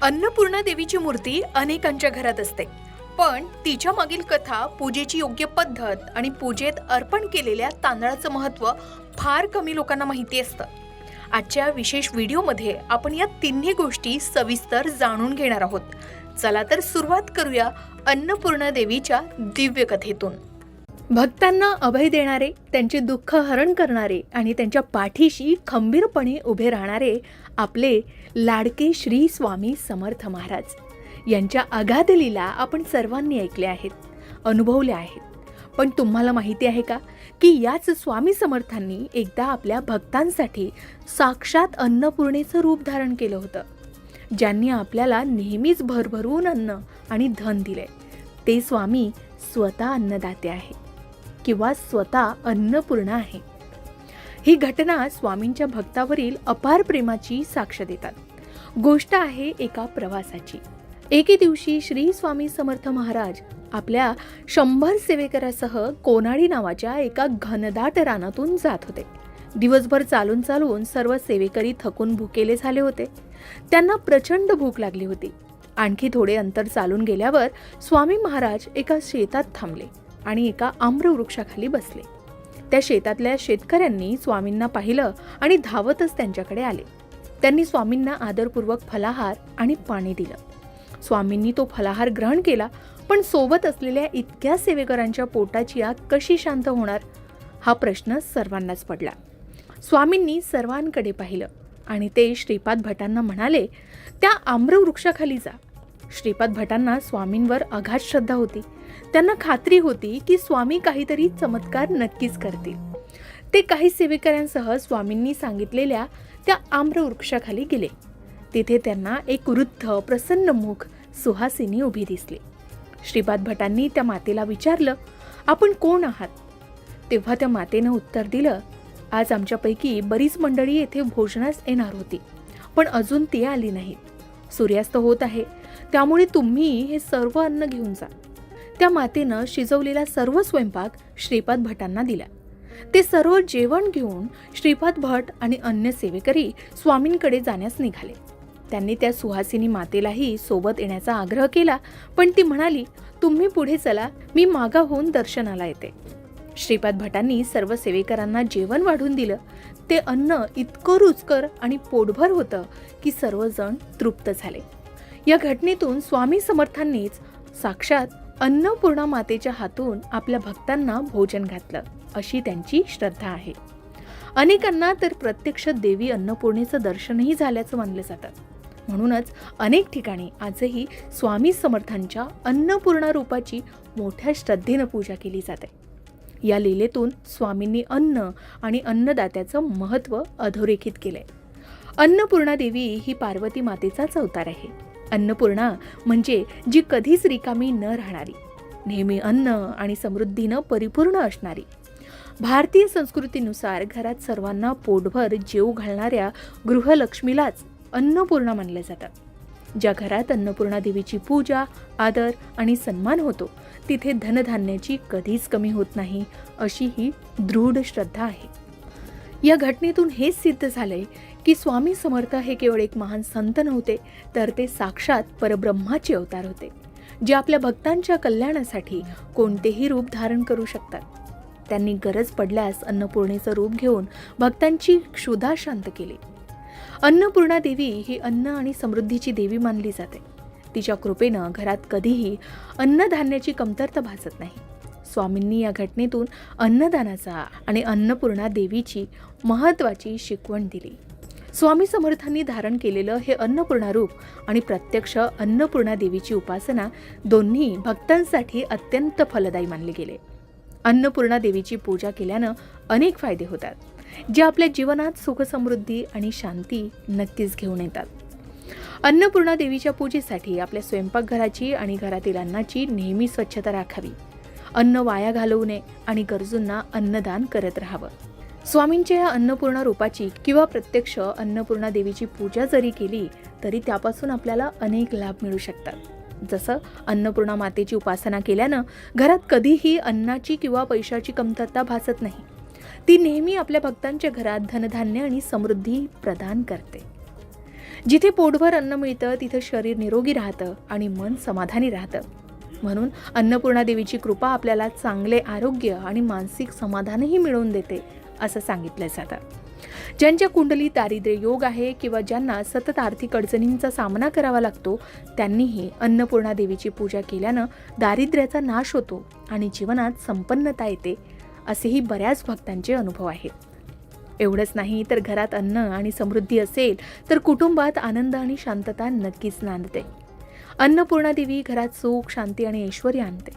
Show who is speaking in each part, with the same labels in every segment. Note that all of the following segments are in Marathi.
Speaker 1: अन्नपूर्णा देवीची मूर्ती अनेकांच्या घरात असते, पण तिच्या मागील कथा, पूजेची योग्य पद्धत आणि पूजेत अर्पण केलेल्या तांदळाचं महत्त्व फार कमी लोकांना माहिती असतं. आजच्या विशेष व्हिडिओमध्ये आपण या तिन्ही गोष्टी सविस्तर जाणून घेणार आहोत. चला तर सुरुवात करूया अन्नपूर्णा देवीच्या दिव्य कथेतून. भक्तांना अभय देणारे, त्यांचे दुःख हरण करणारे आणि त्यांच्या पाठीशी खंबीरपणे उभे राहणारे आपले लाडके श्री स्वामी समर्थ महाराज यांच्या अगाध लीला आपण सर्वांनी ऐकल्या आहेत, अनुभवल्या आहेत. पण तुम्हाला माहिती आहे का की याच स्वामी समर्थांनी एकदा आपल्या भक्तांसाठी साक्षात अन्नपूर्णेचं रूप धारण केलं होतं, ज्यांनी आपल्याला नेहमीच भरभरून अन्न आणि धन दिले. ते स्वामी स्वतः अन्नदाते आहे किंवा स्वतः अन्नपूर्णा आहे. ही घटना स्वामींच्या भक्तावरील अपार प्रेमाची साक्ष देतात. गोष्ट आहे एका प्रवासाची. एके दिवशी श्री स्वामी समर्थ महाराज आपल्या 100 सेवेकरासह कोनाडी नावाच्या एका घनदाट रानातून जात होते. दिवसभर चालून चालून सर्व सेवेकरी थकून भुकेले झाले होते. त्यांना प्रचंड भूक लागली होती. आणखी थोडे अंतर चालून गेल्यावर स्वामी महाराज एका शेतात थांबले आणि एका आम्रवृक्षाखाली बसले. त्या शेतातल्या शेतकऱ्यांनी स्वामींना पाहिलं आणि धावतच त्यांच्याकडे आले. त्यांनी स्वामींना आदरपूर्वक फलाहार आणि पाणी दिलं. स्वामींनी तो फलाहार ग्रहण केला, पण सोबत असलेल्या इतक्या सेवेकरांच्या पोटाची आग कशी शांत होणार हा प्रश्न सर्वांनाच पडला. स्वामींनी सर्वांकडे पाहिलं आणि ते श्रीपाद भटांना म्हणाले, त्या आम्रवृक्षाखाली जा. श्रीपाद भटांना स्वामींवर अगाध श्रद्धा होती. त्यांना खात्री होती की स्वामी काहीतरी चमत्कार नक्कीच करतील. ते काही सेवेकऱ्यांसह स्वामींनी सांगितलेल्या त्या आम्रवृक्षाखाली गेले. तिथे त्यांना एक वृद्ध प्रसन्नमुख सुहासिनी उभी दिसली. श्रीपाद भटांनी त्या मातेला विचारलं, आपण कोण आहात? तेव्हा त्या मातेनं उत्तर दिलं, आज आमच्यापैकी बरीच मंडळी येथे भोजनास येणार होती, पण अजून ती आली नाहीत. सूर्यास्त होत आहे, त्यामुळे तुम्ही हे सर्व अन्न घेऊन जा. त्या मातेनं शिजवलेला सर्व स्वयंपाक श्रीपाद भटांना दिला. ते सर्व जेवण घेऊन श्रीपाद भट आणि अन्य सेवेकरी स्वामींकडे जाण्यास निघाले. त्यांनी त्या सुहासिनी मातेलाही सोबत येण्याचा आग्रह केला, पण ती म्हणाली, तुम्ही पुढे चला, मी मागाहून दर्शनाला येते. श्रीपाद भटांनी सर्व सेवेकरांना जेवण वाढून दिलं. ते अन्न इतकं रुचकर आणि पोटभर होतं की सर्वजण तृप्त झाले. या घटनेतून स्वामी समर्थांनीच साक्षात अन्नपूर्णा मातेच्या हातून आपल्या भक्तांना भोजन घातलं, अशी त्यांची श्रद्धा आहे. अनेकांना तर प्रत्यक्ष देवी अन्नपूर्णेचं दर्शनही झाल्याचं मानलं जातं. म्हणूनच अनेक ठिकाणी आजही स्वामी समर्थांच्या अन्नपूर्णा रूपाची मोठ्या श्रद्धेनं पूजा केली जाते. या लीलेतून स्वामींनी अन्न आणि अन्नदात्याचं महत्त्व अधोरेखित केलंय. अन्नपूर्णा देवी ही पार्वती मातेचाच अवतार आहे. अन्नपूर्णा म्हणजे जी कधीच रिकामी न राहणारी, नेहमी अन्न आणि समृद्धीनं परिपूर्ण असणारी. भारतीय संस्कृतीनुसार घरात सर्वांना पोटभर जेवू घालणाऱ्या गृहलक्ष्मीलाच अन्नपूर्णा मानलं जातं. ज्या घरात अन्नपूर्णा देवीची पूजा, आदर आणि सन्मान होतो, तिथे धनधान्याची कधीच कमी होत नाही, अशी ही दृढ श्रद्धा आहे. या घटनेतून हेच सिद्ध झालंय की स्वामी समर्थ हे केवळ एक महान संत नव्हते, तर ते साक्षात परब्रह्माचे अवतार होते, जे आपल्या भक्तांच्या कल्याणासाठी कोणतेही रूप धारण करू शकतात. त्यांनी गरज पडल्यास अन्नपूर्णेचं रूप घेऊन भक्तांची क्षुधा शांत केली. अन्नपूर्णा देवी ही अन्न आणि समृद्धीची देवी मानली जाते. तिच्या कृपेनं घरात कधीही अन्नधान्याची कमतरता भासत नाही. स्वामींनी या घटनेतून अन्नदानाचा आणि अन्नपूर्णा देवीची महत्त्वाची शिकवण दिली. स्वामी समर्थांनी धारण केलेलं हे अन्नपूर्णा रूप आणि प्रत्यक्ष अन्नपूर्णा देवीची उपासना दोन्ही भक्तांसाठी अत्यंत फलदायी मानले गेले. अन्नपूर्णा देवीची पूजा केल्यानं अनेक फायदे होतात, जे आपल्या जीवनात सुखसमृद्धी आणि शांती नक्कीच घेऊन येतात. अन्नपूर्णा देवीच्या पूजेसाठी आपल्या स्वयंपाकघराची आणि घरातील अन्नाची नेहमी स्वच्छता राखावी. अन्न वाया घालवू नये आणि गरजूंना अन्नदान करत राहावं. स्वामींच्या या अन्नपूर्णा रूपाची किंवा प्रत्यक्ष अन्नपूर्णा देवीची पूजा जरी केली तरी त्यापासून आपल्याला अनेक लाभ मिळू शकतात. जसं अन्नपूर्णा मातेची उपासना केल्यानं घरात कधीही अन्नाची किंवा पैशाची कमतरता भासत नाही. ती नेहमी आपल्या भक्तांच्या घरात धनधान्य आणि समृद्धी प्रदान करते. जिथे पोटभर अन्न मिळतं तिथं शरीर निरोगी राहतं आणि मन समाधानी राहतं. म्हणून अन्नपूर्णा देवीची कृपा आपल्याला चांगले आरोग्य आणि मानसिक समाधानही मिळवून देते असं सांगितलं जातं. ज्यांच्या कुंडलीत दारिद्र्य योग आहे किंवा ज्यांना सतत आर्थिक अडचणींचा सामना करावा लागतो त्यांनीही अन्नपूर्णा देवीची पूजा केल्यानं दारिद्र्याचा नाश होतो आणि जीवनात संपन्नता येते असेही बऱ्याच भक्तांचे अनुभव आहेत. एवढंच नाही तर घरात अन्न आणि समृद्धी असेल तर कुटुंबात आनंद आणि शांतता नक्कीच नांदते. अन्नपूर्णा देवी घरात सुख, शांती आणि ऐश्वर्य आणते.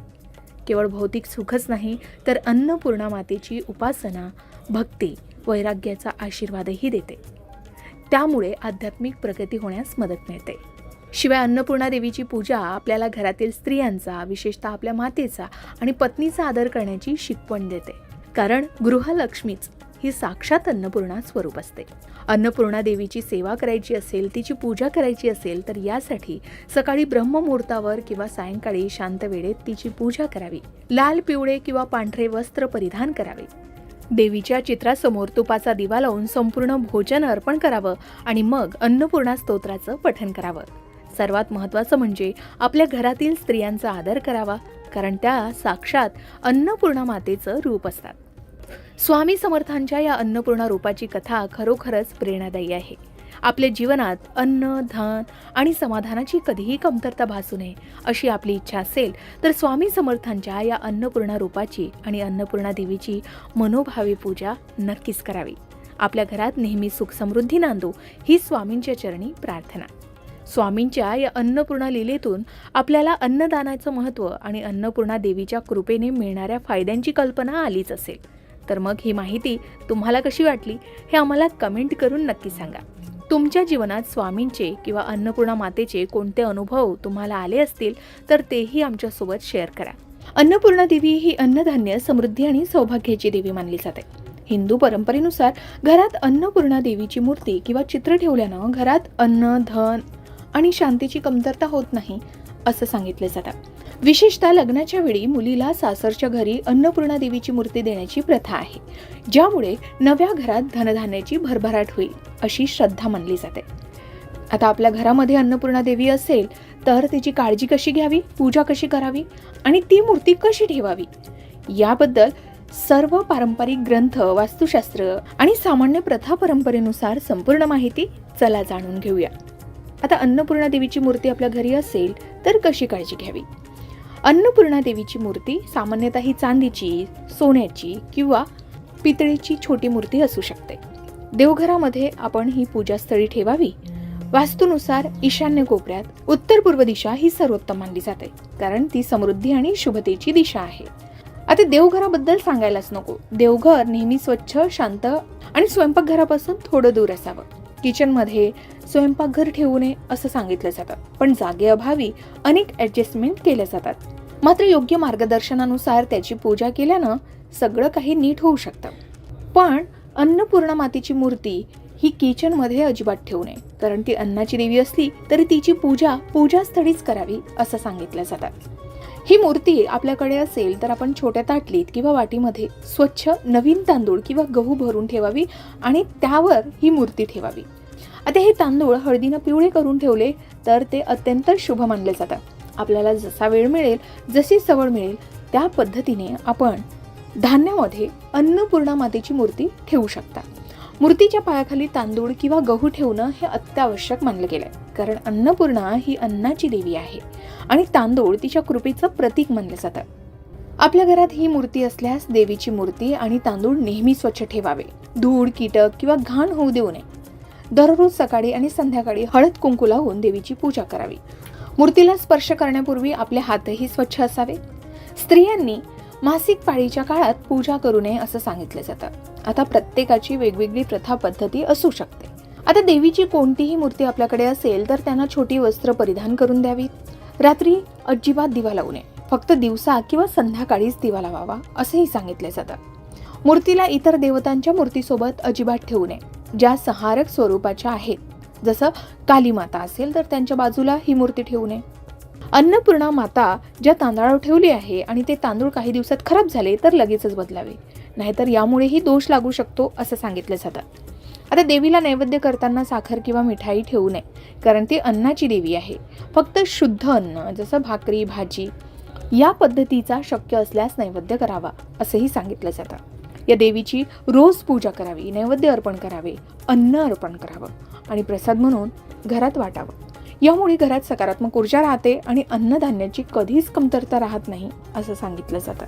Speaker 1: केवळ भौतिक सुखच नाही तर अन्नपूर्णा मातेची उपासना, भक्ती, वैराग्याचा आशीर्वादही देते. त्यामुळे आध्यात्मिक प्रगती होण्यास मदत मिळते. शिवाय अन्नपूर्णा देवीची पूजा आपल्याला घरातील स्त्रियांचा, विशेषतः आपल्या मातेचा आणि पत्नीचा आदर करण्याची शिकवण देते. कारण गृहलक्ष्मीच ही साक्षात अन्नपूर्णा स्वरूप असते. अन्नपूर्णा देवीची सेवा करायची असेल, तिची पूजा करायची असेल तर यासाठी सकाळी ब्रह्ममुहूर्तावर किंवा सायंकाळी शांत वेळेत तिची पूजा करावी. लाल, पिवळे किंवा पांढरे वस्त्र परिधान करावे. देवीच्या चित्रासमोर तुपाचा दिवा लावून संपूर्ण भोजन अर्पण करावं आणि मग अन्नपूर्णा स्तोत्राचं पठण करावं. सर्वात महत्त्वाचं म्हणजे आपल्या घरातील स्त्रियांचा आदर करावा, कारण त्या साक्षात अन्नपूर्णा मातेचं रूप असतात. स्वामी समर्थांच्या या अन्नपूर्णा रूपाची कथा खरोखरच प्रेरणादायी आहे. आपल्या जीवनात अन्न, धन आणि समाधानाची कधीही कमतरता भासू नये अशी आपली इच्छा असेल तर स्वामी समर्थांच्या या अन्नपूर्णा रूपाची आणि अन्नपूर्णा देवीची मनोभावे पूजा नक्कीच करावी. आपल्या घरात नेहमी सुख समृद्धी नांदो ही स्वामींच्या चरणी प्रार्थना. स्वामींच्या या अन्नपूर्णा लीलेतून आपल्याला अन्नदानाचं महत्त्व आणि अन्नपूर्णा देवीच्या कृपेने मिळणाऱ्या फायद्यांची कल्पना आलीच असेल. तर मग ही माहिती तुम्हाला कशी वाटली हे आम्हाला कमेंट करून नक्की सांगा. तुमच्या जीवनात स्वामींचे किंवा अन्नपूर्णा मातेचे कोणते अनुभव तुम्हाला आले असतील तर तेही आमच्यासोबत शेअर करा. अन्नपूर्णा देवी ही अन्नधान्य, समृद्धी आणि सौभाग्याची देवी मानली जाते. हिंदू परंपरेनुसार घरात अन्नपूर्णा देवीची मूर्ती किंवा चित्र ठेवल्यानं घरात अन्न, धन आणि शांतीची कमतरता होत नाही असं सांगितलं जातं. विशेषतः लग्नाच्या वेळी मुलीला सासरच्या घरी अन्नपूर्णा देवीची मूर्ती देण्याची प्रथा आहे, ज्यामुळे नव्या घरात धनधान्याची भरभराट होईल अशी श्रद्धा मानली जाते. आता आपल्या घरामध्ये अन्नपूर्णा देवी असेल तर तिची काळजी कशी घ्यावी, पूजा कशी करावी आणि ती मूर्ती कशी ठेवावी याबद्दल सर्व पारंपरिक ग्रंथ, वास्तुशास्त्र आणि सामान्य प्रथा परंपरेनुसार संपूर्ण माहिती चला जाणून घेऊया. आता अन्नपूर्णा देवीची मूर्ती आपल्या घरी असेल तर कशी काळजी घ्यावी. अन्नपूर्णा देवीची मूर्ती सामान्यतः ही चांदीची, सोन्याची किंवा पितळेची छोटी मूर्ती असू शकते. देवघरामध्ये आपण ही पूजास्थळी ठेवावी. वास्तूनुसार ईशान्य कोपऱ्यात उत्तर पूर्व दिशा ही सर्वोत्तम मानली जाते, कारण ती समृद्धी आणि शुभतेची दिशा आहे. आता देवघराबद्दल सांगायलाच नको. देवघर नेहमी स्वच्छ, शांत आणि स्वयंपाकघरापासून थोडं दूर असावं. किचनमध्ये स्वयंपाकघर ठेवू नये असं सांगितलं जातं, पण जागेअभावी अनेक ॲडजस्टमेंट केल्या जातात. मात्र योग्य मार्गदर्शनानुसार त्याची पूजा केल्यानं सगळं काही नीट होऊ शकतं. पण अन्नपूर्णा मातेची मूर्ती ही किचनमध्ये अजिबात ठेवू नये, कारण ती अन्नाची देवी असली तरी तिची पूजा पूजास्थळीच करावी असं सांगितलं जातं. ही मूर्ती आपल्याकडे असेल तर आपण छोट्या ताटलीत किंवा वाटीमध्ये स्वच्छ नवीन तांदूळ किंवा गहू भरून ठेवावी आणि त्यावर ही मूर्ती ठेवावी. आता हे तांदूळ हळदीनं पिवळे करून ठेवले तर ते अत्यंत शुभ मानले जातात. आपल्याला जसा वेळ मिळेल, जशी सवड मिळेल त्या पद्धतीने आपण धान्यामध्ये अन्नपूर्णा मातेची मूर्ती ठेवू शकता. मूर्तीच्या पायाखाली तांदूळ किंवा गहू ठेवणं हे अत्यावश्यक मानलं गेलंय, कारण अन्नपूर्णा ही अन्नाची देवी आहे आणि तांदूळ तिच्या कृपेचं प्रतीक मानलं जातं. आपल्या घरात ही मूर्ती असल्यास देवीची मूर्ती आणि तांदूळ नेहमी स्वच्छ ठेवावे. धूळ, कीटक किंवा घाण होऊ देऊ नये. दररोज सकाळी आणि संध्याकाळी हळद कुंकू लावून देवीची पूजा करावी. मूर्तीला स्पर्श करण्यापूर्वी आपले हातही स्वच्छ असावे. स्त्रियांनी मासिक पाळीच्या काळात पूजा करू नये असं सांगितलं जातं. आता प्रत्येकाची वेगवेगळी प्रथा पद्धती असू शकते. आता देवीची कोणतीही मूर्ती आपल्याकडे असेल तर त्यांना छोटी वस्त्र परिधान करून द्यावी. रात्री अजिबात दिवा लावू नये. फक्त दिवसा किंवा संध्याकाळीच दिवा लावावा असंही सांगितलं जातं. मूर्तीला इतर देवतांच्या मूर्तीसोबत अजिबात ठेवू नये, ज्या संहारक स्वरूपाच्या आहेत. जसं काली माता असेल तर त्यांच्या बाजूला ही मूर्ती ठेवू नये. अन्नपूर्णा माता ज्या तांदळावर ठेवली आहे आणि ते तांदूळ काही दिवसात खराब झाले तर लगेचच बदलावे, नाहीतर यामुळेही दोष लागू शकतो असं सांगितलं जातं. आता देवीला नैवेद्य करताना साखर किंवा मिठाई ठेवू नये, कारण ती अन्नाची देवी आहे. फक्त शुद्ध अन्न जसं भाकरी, भाजी या पद्धतीचा शक्य असल्यास नैवेद्य करावा असंही सांगितलं जातं. या देवीची रोज पूजा करावी, नैवेद्य अर्पण करावे, अन्न अर्पण करावं आणि प्रसाद म्हणून घरात वाटावं. यामुळे घरात सकारात्मक ऊर्जा राहते आणि अन्नधान्याची कधीच कमतरता राहत नाही असं सांगितलं जातं.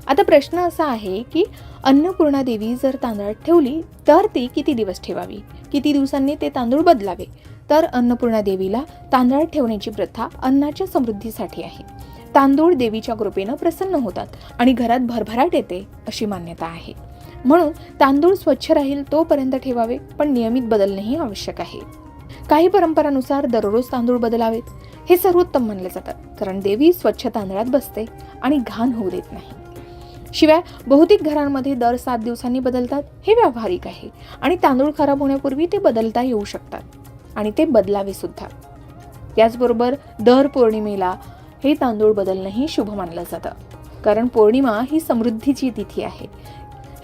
Speaker 1: आता प्रश्न असा आहे की अन्नपूर्णा देवी जर तांदळात ठेवली तर ती किती दिवस ठेवावी, किती दिवसांनी ते तांदूळ बदलावे? तर अन्नपूर्णा देवीला तांदळात ठेवण्याची प्रथा अन्नाच्या समृद्धीसाठी आहे. तांदूळ देवीच्या कृपेनं प्रसन्न होतात आणि घरात भरभराट येते अशी मान्यता आहे. म्हणून तांदूळ स्वच्छ राहील तोपर्यंत ठेवावे, पण नियमित बदलणेही आवश्यक आहे. काही परंपरानुसार दररोज तांदूळ बदलावेत, हे सर्वोत्तम मानले जातात, कारण देवी स्वच्छ तांदळात बसते आणि घाण होऊ देत नाही. शिवाय बहुतेक घरांमध्ये दर 7 दिवसांनी बदलतात, हे व्यावहारिक आहे आणि तांदूळ खराब होण्यापूर्वी ते बदलता येऊ शकतात आणि ते बदलावे सुद्धा. याचबरोबर दर पौर्णिमेला हे तांदूळ बदलणंही शुभ मानलं जातं, कारण पौर्णिमा ही समृद्धीची तिथी आहे.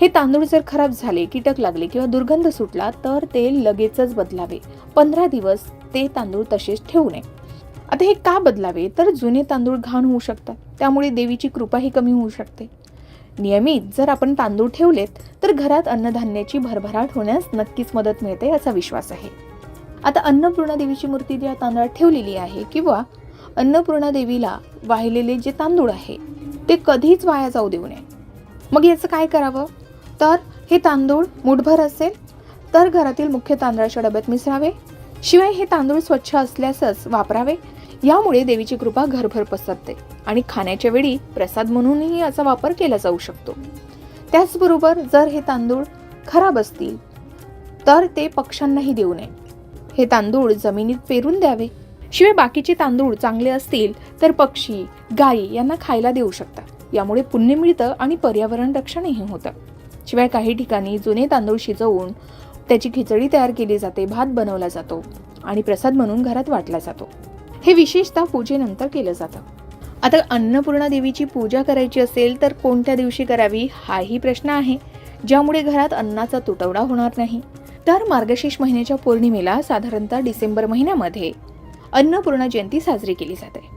Speaker 1: हे तांदूळ जर खराब झाले, कीटक लागले किंवा दुर्गंध सुटला तर ते लगेचच बदलावे. 15 दिवस ते तांदूळ तसेच ठेवू नये. आता हे का बदलावे? तर जुने तांदूळ घाण होऊ शकतात, त्यामुळे देवीची कृपाही कमी होऊ शकते. नियमित जर आपण तांदूळ ठेवलेत तर घरात अन्नधान्याची भरभराट होण्यास नक्कीच मदत मिळते असा विश्वास आहे. आता अन्नपूर्णा देवीची मूर्ती ज्या तांदळात ठेवलेली आहे किंवा अन्नपूर्णा देवीला वाहिलेले जे तांदूळ आहे ते कधीच वाया जाऊ देऊ नये. मग याचं काय करावं? तर हे तांदूळ मुठभर असेल तर घरातील मुख्य तांदळाच्या डब्यात मिसळावे. शिवाय हे तांदूळ स्वच्छ असल्यासच वापरावे. यामुळे देवीची कृपा घरभर पसरते आणि खाण्याच्या वेळी प्रसाद म्हणूनही याचा वापर केला जाऊ शकतो. त्याचबरोबर जर हे तांदूळ खराब असतील तर ते पक्ष्यांनाही देऊ नये. हे तांदूळ जमिनीत पेरून द्यावे. शिवाय बाकीचे तांदूळ चांगले असतील तर पक्षी, गायी यांना खायला देऊ शकतात. यामुळे पुण्य मिळतं आणि पर्यावरण रक्षणही होतं. शिवाय काही ठिकाणी जुने तांदूळ शिजवून त्याची खिचडी तयार केली जाते, भात बनवला जातो आणि प्रसाद म्हणून घरात वाटला जातो. हे विशेषतः पूजेनंतर केलं जातं. आता अन्नपूर्णा देवीची पूजा करायची असेल तर कोणत्या दिवशी करावी हाही प्रश्न आहे, ज्यामुळे घरात अन्नाचा तुटवडा होणार नाही. तर मार्गशीर्ष महिन्याच्या पौर्णिमेला साधारणतः डिसेंबर महिन्यामध्ये अन्नपूर्णा जयंती साजरी केली जाते.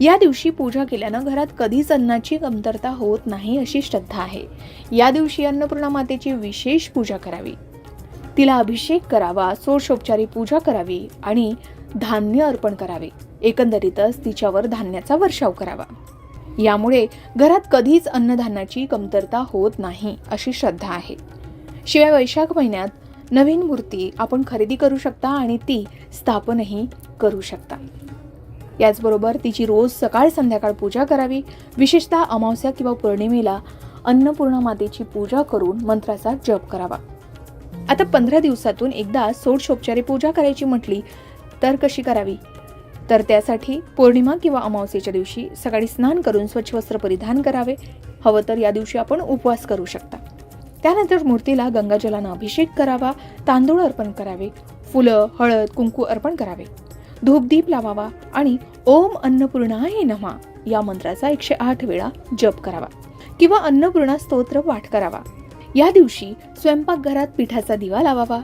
Speaker 1: या दिवशी पूजा केल्यानं घरात कधीच अन्नाची कमतरता होत नाही अशी श्रद्धा आहे. या दिवशी अन्नपूर्णा मातेची विशेष पूजा करावी, तिला अभिषेक करावा, षोडशोपचारी पूजा करावी आणि धान्य अर्पण करावे. एकंदरीतच तिच्यावर धान्याचा वर्षाव करावा. यामुळे घरात कधीच अन्नधान्याची कमतरता होत नाही अशी श्रद्धा आहे. शिवाय वैशाख महिन्यात नवीन मूर्ती आपण खरेदी करू शकता आणि ती स्थापनही करू शकता. याचबरोबर तिची रोज सकाळ संध्याकाळ पूजा करावी. विशेषतः अमावस्या किंवा पौर्णिमेला अन्नपूर्णा मातेची पूजा करून मंत्राचा जप करावा. आता 15 दिवसातून एकदा षोडशोपचारी पूजा करायची म्हटली तर कशी करावी? तर त्यासाठी पौर्णिमा किंवा अमावस्येच्या दिवशी सकाळी स्नान करून स्वच्छ वस्त्र परिधान करावे. हवं तर या दिवशी आपण उपवास करू शकता. त्यानंतर मूर्तीला गंगाजलानं अभिषेक करावा, तांदूळ अर्पण करावे, फुलं, हळद, कुंकू अर्पण करावे, धूपदीप लावावा आणि ओम अन्नपूर्णाय नमः या मंत्राचा 108 वेळा जप करावा किंवा अन्नपूर्णा स्तोत्र पाठ करावा. या दिवशी स्वयंपाकघरात पिठाचा दिवा लावावा,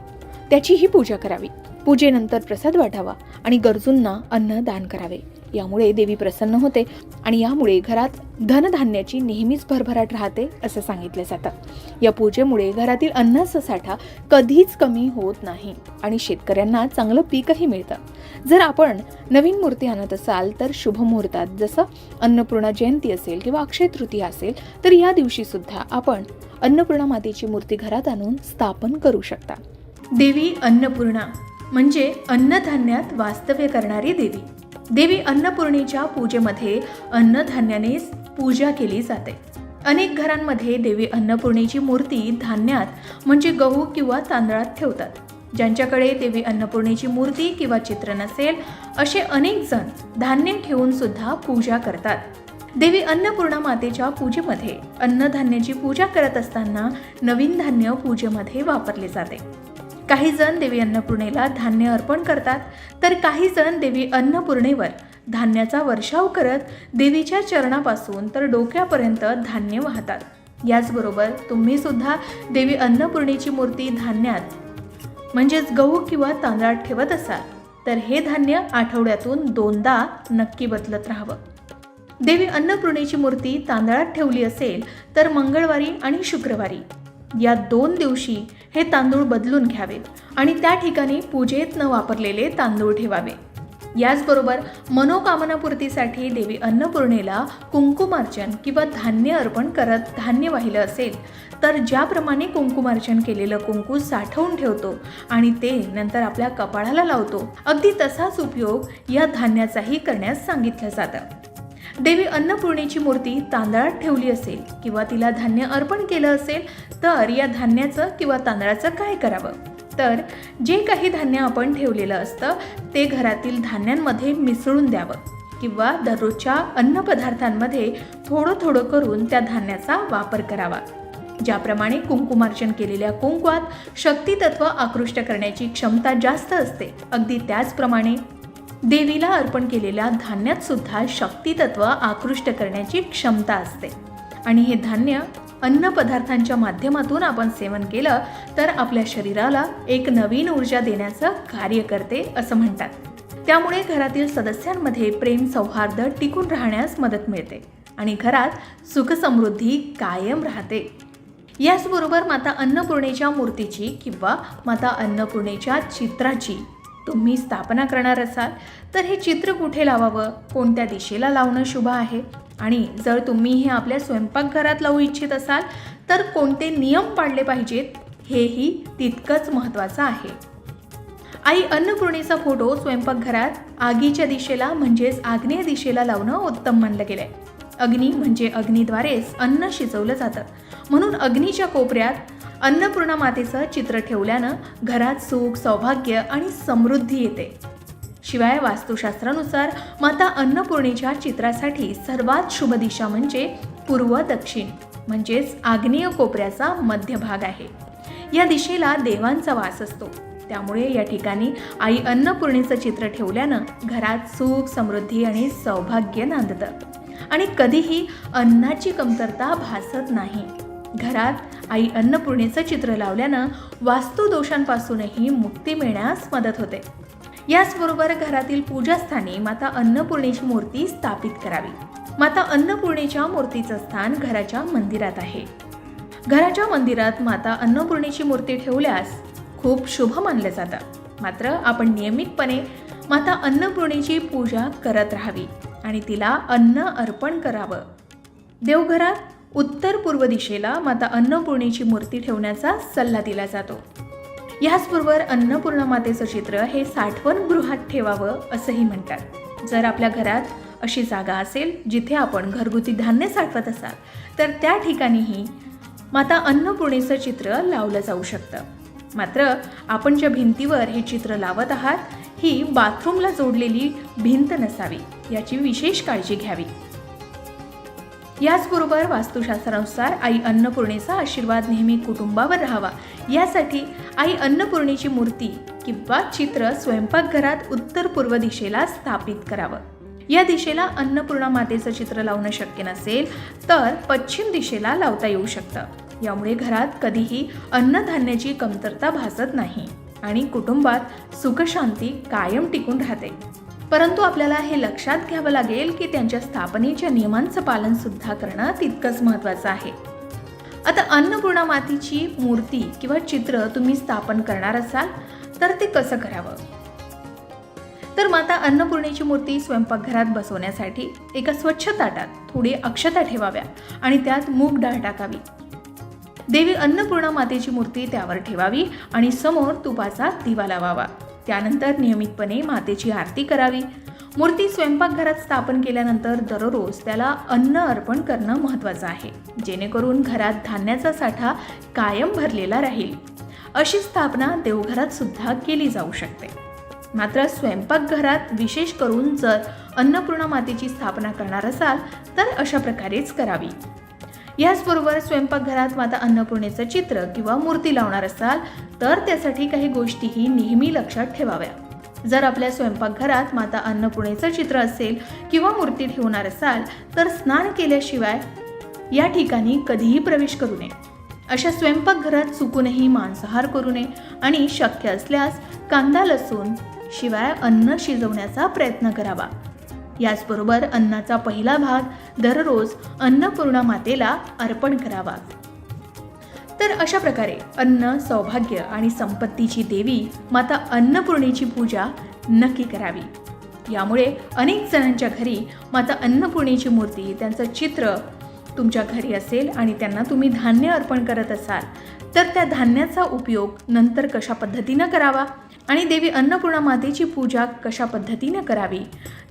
Speaker 1: त्याचीही पूजा करावी. पूजेनंतर प्रसाद वाटावा आणि गरजूंना अन्न दान करावे. यामुळे देवी प्रसन्न होते आणि यामुळे घरात धनधान्याची नेहमीच भरभराट राहते असं सांगितलं जातं. या पूजेमुळे घरातील अन्नाचा साठा कधीच कमी होत नाही आणि शेतकऱ्यांना चांगलं पीकही मिळतं. जर आपण नवीन मूर्ती आणत असाल तर शुभ मुहूर्तात जसं अन्नपूर्णा जयंती असेल किंवा अक्षय तृतीया असेल तर या दिवशी सुद्धा आपण अन्नपूर्णा मातेची मूर्ती घरात आणून स्थापन करू शकता.
Speaker 2: देवी अन्नपूर्णा म्हणजे अन्नधान्यात वास्तव्य करणारी देवी. देवी अन्नपूर्णेच्या पूजेमध्ये अन्नधान्यानेच पूजा केली जाते. अनेक घरांमध्ये देवी अन्नपूर्णेची मूर्ती धान्यात म्हणजे गहू किंवा तांदळात ठेवतात. ज्यांच्याकडे देवी अन्नपूर्णेची मूर्ती किंवा चित्र नसेल असे अनेक जण धान्य ठेवून सुद्धा पूजा करतात. देवी अन्नपूर्णा मातेच्या पूजेमध्ये अन्नधान्याची पूजा करत असताना नवीन धान्य पूजेमध्ये वापरले जाते. काही जण देवी अन्नपूर्णेला धान्य अर्पण करतात तर काही जण देवी अन्नपूर्णेवर धान्याचा वर्षाव करत देवीच्या चरणापासून तर डोक्यापर्यंत धान्य वाहतात. याचबरोबर तुम्ही सुद्धा देवी अन्नपूर्णेची मूर्ती धान्यात म्हणजेच गहू किंवा तांदळात ठेवत असाल तर हे धान्य आठवड्यातून 2दा नक्की बदलत राहावं. देवी अन्नपूर्णेची मूर्ती तांदळात ठेवली असेल तर मंगळवारी आणि शुक्रवारी या 2 दिवशी हे तांदूळ बदलून घ्यावेत आणि त्या ठिकाणी पूजेत न वापरलेले तांदूळ ठेवावे. याचबरोबर मनोकामनापूर्तीसाठी देवी अन्नपूर्णेला कुंकुमार्चन किंवा धान्य अर्पण करत धान्य वाहिलं असेल तर ज्याप्रमाणे कुंकुमार्चन केलेलं कुंकू साठवून ठेवतो आणि ते नंतर आपल्या कपाळाला लावतो, अगदी तसाच उपयोग या धान्याचाही करण्यास सांगितलं जातं. देवी अन्नपूर्णेची मूर्ती तांदळात ठेवली असेल किंवा तिला धान्य अर्पण केलं असेल तर या धान्याचं किंवा तांदळाचं काय करावं? तर जे काही धान्य आपण ठेवलेलं असतं ते घरातील धान्यांमध्ये मिसळून द्यावं किंवा दररोजच्या अन्नपदार्थांमध्ये थोडं थोडं करून त्या धान्याचा वापर करावा. ज्याप्रमाणे कुंकुमार्चन केलेल्या कुंकवात शक्तितत्व आकृष्ट करण्याची क्षमता जास्त असते, अगदी त्याचप्रमाणे देवीला अर्पण केलेल्या धान्यात सुद्धा शक्तितत्व आकृष्ट करण्याची क्षमता असते आणि हे धान्य अन्न पदार्थांच्या माध्यमातून आपण सेवन केलं तर आपल्या शरीराला एक नवीन ऊर्जा देण्याचं कार्य करते असं म्हणतात. त्यामुळे घरातील सदस्यांमध्ये प्रेम सौहार्द टिकून राहण्यास मदत मिळते आणि घरात सुखसमृद्धी कायम राहते. याचबरोबर माता अन्नपूर्णेच्या मूर्तीची किंवा माता अन्नपूर्णेच्या चित्राची तुम्ही स्थापना करणार असाल तर हे चित्र कुठे लावावं, कोणत्या दिशेला लावणं शुभ आहे आणि जर तुम्ही हे आपल्या स्वयंपाकघरात लावू इच्छित असाल तर कोणते नियम पाळले पाहिजेत हेही तितकंच महत्त्वाचं आहे. आई अन्नपूर्णेचा फोटो स्वयंपाकघरात आगीच्या दिशेला म्हणजेच आग्नेय दिशेला लावणं उत्तम मानलं गेलंय. अग्नी म्हणजे अग्नीद्वारेच अन्न शिजवलं जातं, म्हणून अग्नीच्या कोपऱ्यात अन्नपूर्णा मातेचं चित्र ठेवल्यानं घरात सुख, सौभाग्य आणि समृद्धी येते. शिवाय वास्तुशास्त्रानुसार माता अन्नपूर्णेच्या चित्रासाठी सर्वात शुभ दिशा म्हणजे पूर्व दक्षिण म्हणजेच आग्नेय कोपऱ्याचा मध्यभाग आहे. या दिशेला देवांचा वास असतो. त्यामुळे या ठिकाणी आई अन्नपूर्णेचं चित्र ठेवल्यानं घरात सुख, समृद्धी आणि सौभाग्य नांदतं आणि कधीही अन्नाची कमतरता भासत नाही. घरात आई अन्नपूर्णेचं चित्र लावल्यानं वास्तुदोषांपासूनही मुक्ती मिळण्यास मदत होते. याचबरोबर घरातील पूजास्थानी माता अन्नपूर्णेची मूर्ती स्थापित करावी. माता अन्नपूर्णेच्या मूर्तीचं स्थान घराच्या मंदिरात आहे. घराच्या मंदिरात माता अन्नपूर्णेची मूर्ती ठेवल्यास खूप शुभ मानलं जातं. मात्र आपण नियमितपणे माता अन्नपूर्णेची पूजा करत राहावी आणि तिला अन्न अर्पण करावं. देवघरात उत्तर पूर्व दिशेला माता अन्नपूर्णेची मूर्ती ठेवण्याचा सल्ला दिला जातो. याचबरोबर अन्नपूर्णा मातेचं चित्र हे साठवण गृहात ठेवावं असंही म्हणतात. जर आपल्या घरात अशी जागा असेल जिथे आपण घरगुती धान्य साठवत असाल तर त्या ठिकाणीही माता अन्नपूर्णेचं चित्र लावलं जाऊ शकतं. मात्र आपण ज्या भिंतीवर हे चित्र लावत आहात ही बाथरूमला जोडलेली भिंत नसावी, याची विशेष काळजी घ्यावी. याचबरोबर वास्तुशास्त्रानुसार आई अन्नपूर्णेचा आशीर्वाद नेहमी कुटुंबावर राहावा यासाठी आई अन्नपूर्णेची मूर्ती किंवा चित्र स्वयंपाकघरात उत्तर पूर्व दिशेला स्थापित करावं. या दिशेला अन्नपूर्णा मातेचं चित्र लावणं शक्य नसेल तर पश्चिम दिशेला लावता येऊ शकतं. यामुळे घरात कधीही अन्नधान्याची कमतरता भासत नाही आणि कुटुंबात सुखशांती कायम टिकून राहते. परंतु आपल्याला हे लक्षात घ्यावं लागेल की त्यांच्या स्थापनेच्या नियमांचं पालन सुद्धा करणं तितकंच महत्त्वाचं आहे. आता अन्नपूर्णा मातेची मूर्ती किंवा चित्र तुम्ही स्थापन करणार असाल तर ते कसं करावं? तर माता अन्नपूर्णेची मूर्ती स्वयंपाकघरात बसवण्यासाठी एका स्वच्छ ताटात थोडी अक्षता ठेवाव्या आणि त्यात मूग डाळ टाकावी. देवी अन्नपूर्णा मातेची मूर्ती त्यावर ठेवावी आणि समोर तुपाचा दिवा लावावा. त्यानंतर नियमितपणे मातेची आरती करावी. मूर्ती स्वयंपाकघरात स्थापन केल्यानंतर दररोज त्याला अन्न अर्पण करणं महत्त्वाचं आहे, जेणेकरून घरात धान्याचा साठा कायम भरलेला राहील. अशी स्थापना देवघरात सुद्धा केली जाऊ शकते. मात्र स्वयंपाकघरात विशेष करून जर अन्नपूर्णा मातेची स्थापना करणार असाल तर अशा प्रकारेच करावी. याचबरोबर स्वयंपाकघरात माता अन्नपूर्णेचं चित्र किंवा मूर्ती लावणार असाल तर त्यासाठी काही गोष्टीही नेहमी लक्षात ठेवाव्या. जर आपल्या स्वयंपाकघरात माता अन्नपूर्णेचं चित्र असेल किंवा मूर्ती ठेवणार असाल तर स्नान केल्याशिवाय या ठिकाणी कधीही प्रवेश करू नये. अशा स्वयंपाकघरात चुकूनही मांसाहार करू नये आणि शक्य असल्यास कांदा लसूण शिवाय अन्न शिजवण्याचा प्रयत्न करावा. याचबरोबर अन्नाचा पहिला भाग दररोज अन्नपूर्णा मातेला अर्पण करावा. तर अशा प्रकारे अन्न, सौभाग्य आणि संपत्तीची देवी माता अन्नपूर्णेची पूजा नक्की करावी. यामुळे अनेक जणांच्या घरी माता अन्नपूर्णेची मूर्ती, त्यांचं चित्र तुमच्या घरी असेल आणि त्यांना तुम्ही धान्य अर्पण करत असाल तर त्या धान्याचा उपयोग नंतर कशा पद्धतीनं करावा आणि देवी अन्नपूर्णा मातेची पूजा कशा पद्धतीनं करावी,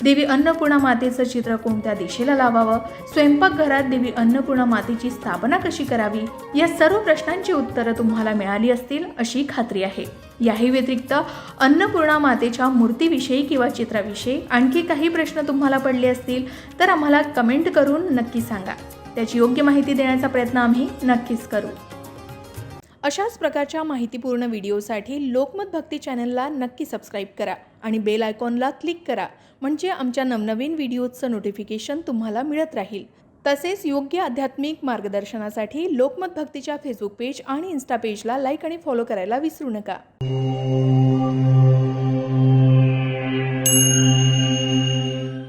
Speaker 2: देवी अन्नपूर्णा मातेचं चित्र कोणत्या दिशेला लावावं, स्वयंपाकघरात देवी अन्नपूर्णा मातेची स्थापना कशी करावी, या सर्व प्रश्नांची उत्तरं तुम्हाला मिळाली असतील अशी खात्री आहे. याही व्यतिरिक्त अन्नपूर्णा मातेच्या मूर्तीविषयी किंवा चित्राविषयी आणखी काही प्रश्न तुम्हाला पडले असतील तर आम्हाला कमेंट करून नक्की सांगा. त्याची योग्य माहिती देण्याचा प्रयत्न आम्ही नक्कीच करू. अशाच प्रकारच्या माहितीपूर्ण व्हिडिओसाठी लोकमत भक्ती चॅनलला नक्की सबस्क्राईब करा आणि बेल आयकॉनला क्लिक करा, म्हणजे आमच्या नवनवीन व्हिडिओचं नोटिफिकेशन तुम्हाला मिळत राहील. तसेच योग्य आध्यात्मिक मार्गदर्शनासाठी लोकमत भक्तीच्या फेसबुक पेज आणि इन्स्टा पेजला लाईक आणि फॉलो करायला विसरू नका.